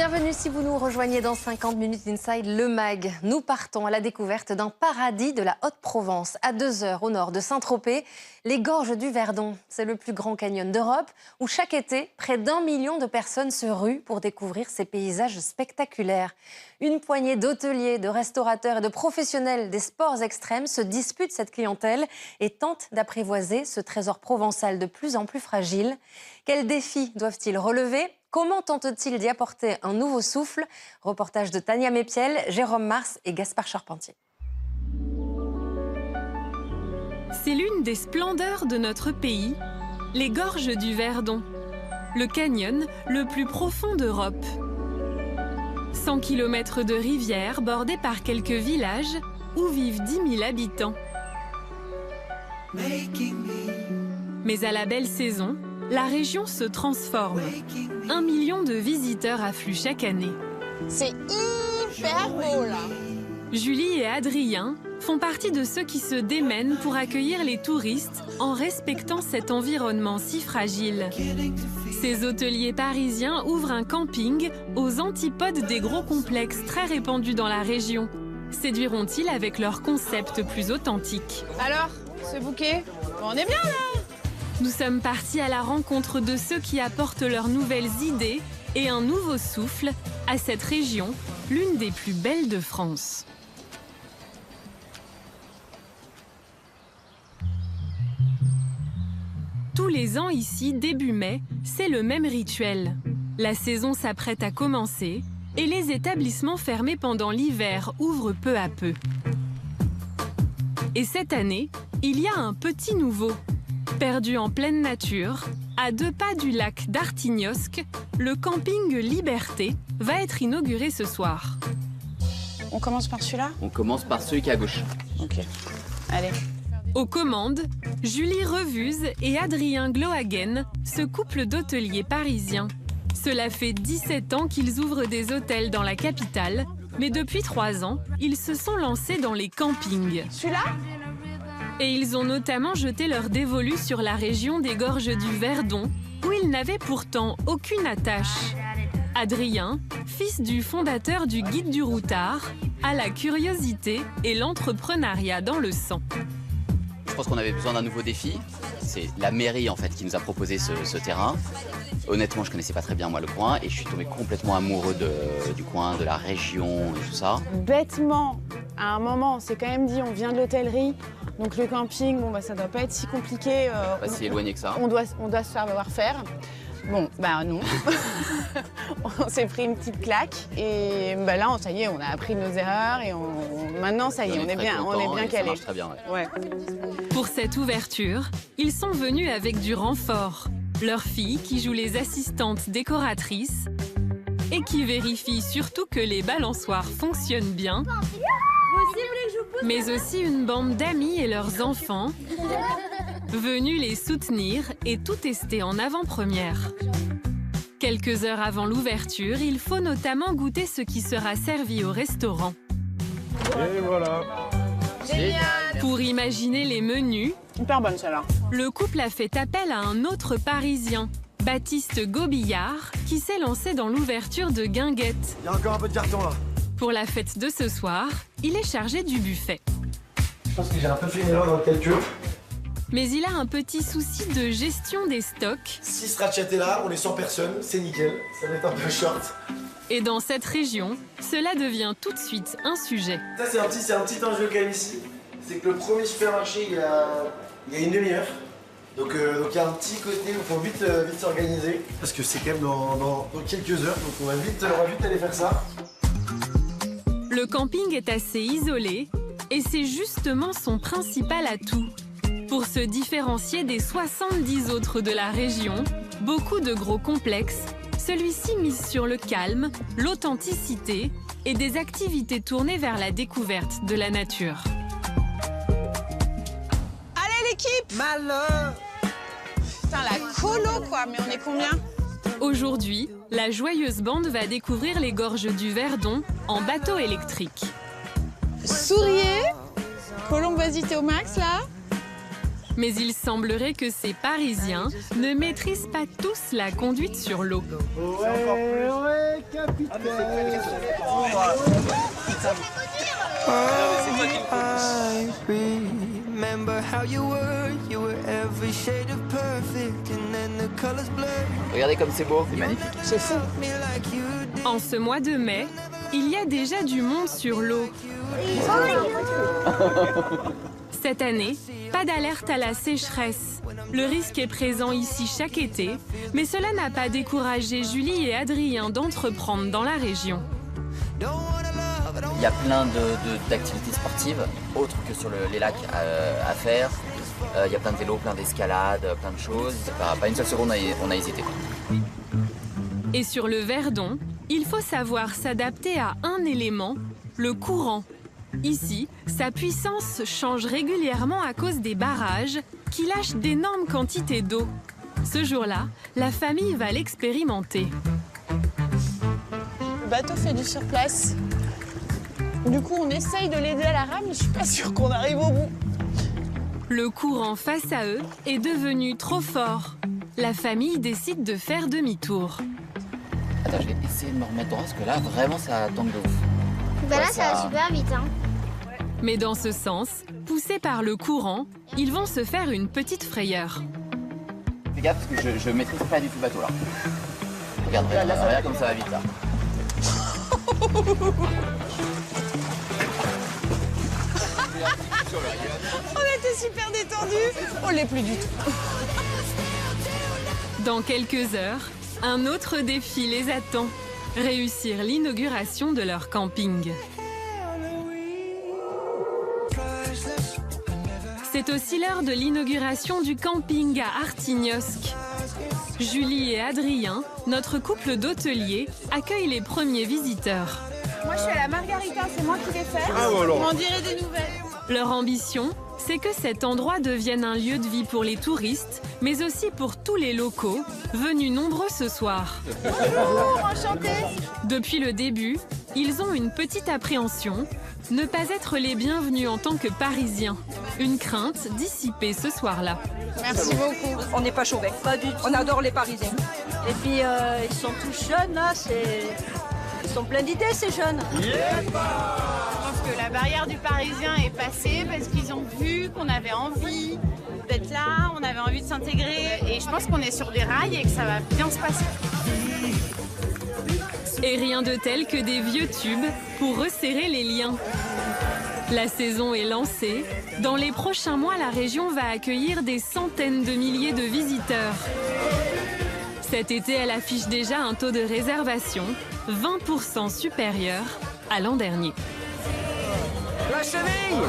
Bienvenue si vous nous rejoignez dans 50 minutes Inside Le Mag. Nous partons à la découverte d'un paradis de la Haute-Provence, à 2 heures au nord de Saint-Tropez, les Gorges du Verdon. C'est le plus grand canyon d'Europe où chaque été, près d'1 million de personnes se ruent pour découvrir ces paysages spectaculaires. Une poignée d'hôteliers, de restaurateurs et de professionnels des sports extrêmes se disputent cette clientèle et tentent d'apprivoiser ce trésor provençal de plus en plus fragile. Quels défis doivent-ils relever ? Comment tentent-ils d'y apporter un nouveau souffle? Reportage de Tania Mépiel, Jérôme Mars et Gaspard Charpentier. C'est l'une des splendeurs de notre pays, les Gorges du Verdon, le canyon le plus profond d'Europe. 100 km de rivière bordée par quelques villages où vivent 10 000 habitants. Mais à la belle saison, la région se transforme. 1 million de visiteurs affluent chaque année. C'est hyper beau là. Julie et Adrien font partie de ceux qui se démènent pour accueillir les touristes en respectant cet environnement si fragile. Ces hôteliers parisiens ouvrent un camping aux antipodes des gros complexes très répandus dans la région. Séduiront-ils avec leur concept plus authentique? Alors, ce bouquet, on est bien là. Nous sommes partis à la rencontre de ceux qui apportent leurs nouvelles idées et un nouveau souffle à cette région, l'une des plus belles de France. Tous les ans ici, début mai, c'est le même rituel. La saison s'apprête à commencer et les établissements fermés pendant l'hiver ouvrent peu à peu. Et cette année, il y a un petit nouveau. Perdu en pleine nature, à 2 pas du lac d'Artignosc, le camping Liberté va être inauguré ce soir. On commence par celui-là? On commence par celui qui est à gauche. Ok, allez. Aux commandes, Julie Revuse et Adrien Glohagen, ce couple d'hôteliers parisiens. Cela fait 17 ans qu'ils ouvrent des hôtels dans la capitale, mais depuis 3 ans, ils se sont lancés dans les campings. Celui-là? Et ils ont notamment jeté leur dévolu sur la région des Gorges du Verdon, où ils n'avaient pourtant aucune attache. Adrien, fils du fondateur du Guide du Routard, a la curiosité et l'entrepreneuriat dans le sang. Je pense qu'on avait besoin d'un nouveau défi. C'est la mairie en fait qui nous a proposé ce terrain. Honnêtement, je connaissais pas très bien moi le coin et je suis tombé complètement amoureux du coin, de la région et tout ça. Bêtement, à un moment, on s'est quand même dit on vient de l'hôtellerie, donc le camping, bon bah ça doit pas être si compliqué. Pas si éloigné que ça. On doit se faire faire. Bon, bah non. On s'est pris une petite claque et bah là, ça y est, on a appris nos erreurs et maintenant ça y est, on est bien calé. Ça marche très bien. Ouais. Pour cette ouverture, ils sont venus avec du renfort. Leur fille qui joue les assistantes décoratrices et qui vérifie surtout que les balançoires fonctionnent bien, mais aussi une bande d'amis et leurs enfants venus les soutenir et tout tester en avant-première. Quelques heures avant l'ouverture, il faut notamment goûter ce qui sera servi au restaurant. Et voilà. Génial. Pour imaginer les menus, Hyper bonne celle-là. le couple a fait appel à un autre Parisien, Baptiste Gobillard, qui s'est lancé dans l'ouverture de Guinguette. Il y a encore un peu de carton là. Pour la fête de ce soir, il est chargé du buffet. Je pense que j'ai un peu fait une erreur dans le calcul. Mais il a un petit souci de gestion des stocks. Si Stratchet est là, on est 100 personnes, c'est nickel. Ça va être un peu short. Et dans cette région, cela devient tout de suite un sujet. Ça c'est un petit enjeu quand même ici. C'est que le premier supermarché il y a une demi-heure. Donc il y a un petit côté où il faut vite s'organiser. Parce que c'est quand même dans quelques heures, donc on va vite aller faire ça. Le camping est assez isolé et c'est justement son principal atout. Pour se différencier des 70 autres de la région, beaucoup de gros complexes, celui-ci mise sur le calme, l'authenticité et des activités tournées vers la découverte de la nature. Allez l'équipe! Malheur! Putain, la colo quoi, mais on est combien? Aujourd'hui, la joyeuse bande va découvrir les Gorges du Verdon en bateau électrique. Souriez! Colombosité au max là? Mais il semblerait que ces Parisiens ne maîtrisent pas tous la conduite sur l'eau. Ouais, capitaine. Regardez comme c'est beau, c'est magnifique. C'est fou. En ce mois de mai, il y a déjà du monde sur l'eau. Cette année, pas d'alerte à la sécheresse. Le risque est présent ici chaque été, mais cela n'a pas découragé Julie et Adrien d'entreprendre dans la région. Il y a plein d'activités sportives, autres que sur les lacs à faire. Il y a plein de vélos, plein d'escalades, plein de choses. Pas une seule seconde on a hésité. Et sur le Verdon, il faut savoir s'adapter à un élément, le courant. Ici, sa puissance change régulièrement à cause des barrages qui lâchent d'énormes quantités d'eau. Ce jour-là, la famille va l'expérimenter. Le bateau fait du surplace. Du coup, on essaye de l'aider à la rame, mais je suis pas sûre qu'on arrive au bout. Le courant face à eux est devenu trop fort. La famille décide de faire demi-tour. Attends, je vais essayer de me remettre droit parce que là, vraiment, ça tangue de ouf. Bah là, ça va super vite, hein. Mais dans ce sens, poussés par le courant, ils vont se faire une petite frayeur. Fais gaffe parce que je maîtrise pas du tout le bateau là. Regarde, regarde comme ça va vite là. On était super détendus. On l'est plus du tout. Dans quelques heures, un autre défi les attend. Réussir l'inauguration de leur camping. C'est aussi l'heure de l'inauguration du camping à Artignosc. Julie et Adrien, notre couple d'hôteliers, accueillent les premiers visiteurs. Moi, je suis à la Margarita, c'est moi qui l'ai fait. Vous m'en direz des nouvelles. Leur ambition, c'est que cet endroit devienne un lieu de vie pour les touristes, mais aussi pour tous les locaux, venus nombreux ce soir. Bonjour, enchantée. Depuis le début, ils ont une petite appréhension, ne pas être les bienvenus en tant que Parisiens. Une crainte dissipée ce soir-là. Merci beaucoup. On n'est pas chauvin, pas du tout. On adore les Parisiens. Et puis ils sont tous jeunes là, ils sont pleins d'idées ces jeunes. Je pense que la barrière du Parisien est passée parce qu'ils ont vu qu'on avait envie d'être là, on avait envie de s'intégrer et je pense qu'on est sur des rails et que ça va bien se passer. Et rien de tel que des vieux tubes pour resserrer les liens. La saison est lancée. Dans les prochains mois, la région va accueillir des centaines de milliers de visiteurs. Cet été, elle affiche déjà un taux de réservation 20% supérieur à l'an dernier. La cheville!